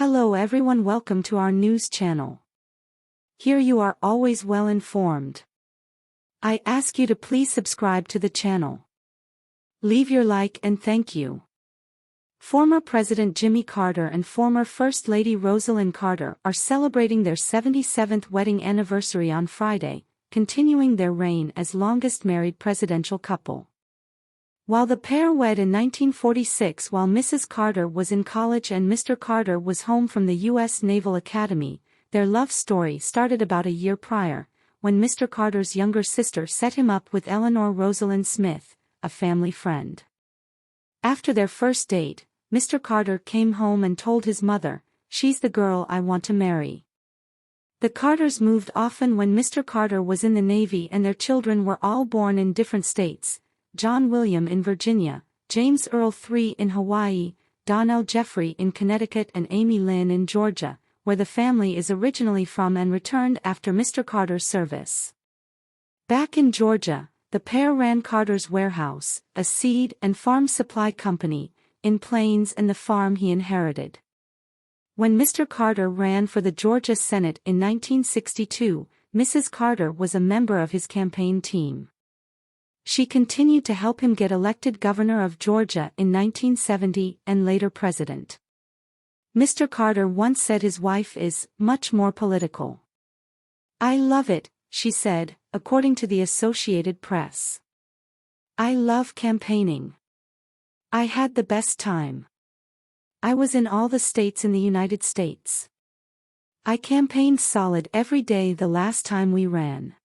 Hello everyone, welcome to our news channel. Here you are always well informed. I ask you to please subscribe to the channel. Leave your like and thank you. Former President Jimmy Carter and former First Lady Rosalynn Carter are celebrating their 77th wedding anniversary on Friday, continuing their reign as longest married presidential couple. While the pair wed in 1946 while Mrs. Carter was in college and Mr. Carter was home from the U.S. Naval Academy, their love story started about a year prior, when Mr. Carter's younger sister set him up with Eleanor Rosalind Smith, a family friend. After their first date, Mr. Carter came home and told his mother, "She's the girl I want to marry." The Carters moved often when Mr. Carter was in the Navy and their children were all born in different states: John William in Virginia, James Earl III in Hawaii, Donnell Jeffrey in Connecticut and Amy Lynn in Georgia, where the family is originally from and returned after Mr. Carter's service. Back in Georgia, the pair ran Carter's Warehouse, a seed and farm supply company, in Plains and the farm he inherited. When Mr. Carter ran for the Georgia Senate in 1962, Mrs. Carter was a member of his campaign team. She continued to help him get elected governor of Georgia in 1970 and later president. Mr. Carter once said his wife is much more political. "I love it," she said, according to the Associated Press. "I love campaigning. I had the best time. I was in all the states in the United States. I campaigned solid every day the last time we ran."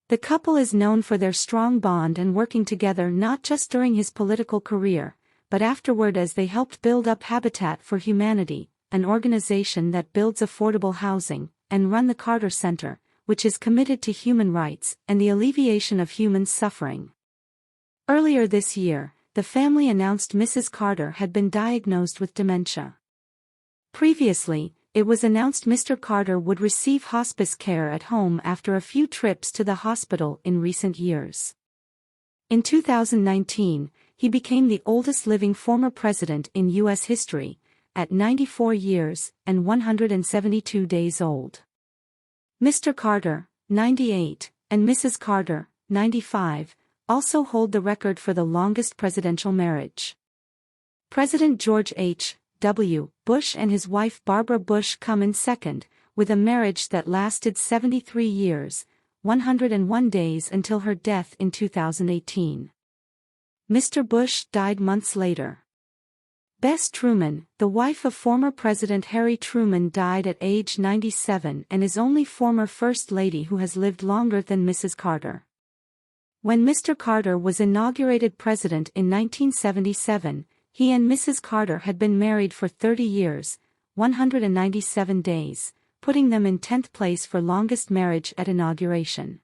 The couple is known for their strong bond and working together not just during his political career, but afterward as they helped build up Habitat for Humanity, an organization that builds affordable housing, and run the Carter Center, which is committed to human rights and the alleviation of human suffering. Earlier this year, the family announced Mrs. Carter had been diagnosed with dementia. Previously, it was announced Mr. Carter would receive hospice care at home after a few trips to the hospital in recent years. In 2019, he became the oldest living former president in U.S. history, at 94 years and 172 days old. Mr. Carter, 98, and Mrs. Carter, 95, also hold the record for the longest presidential marriage. President George H.W. Bush and his wife Barbara Bush come in second, with a marriage that lasted 73 years, 101 days until her death in 2018. Mr. Bush died months later. Bess Truman, the wife of former President Harry Truman, died at age 97 and is only former First Lady who has lived longer than Mrs. Carter. When Mr. Carter was inaugurated president in 1977, he and Mrs. Carter had been married for 30 years, 197 days, putting them in 10th place for longest marriage at inauguration.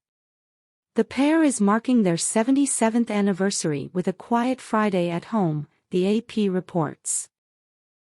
The pair is marking their 77th anniversary with a quiet Friday at home, the AP reports.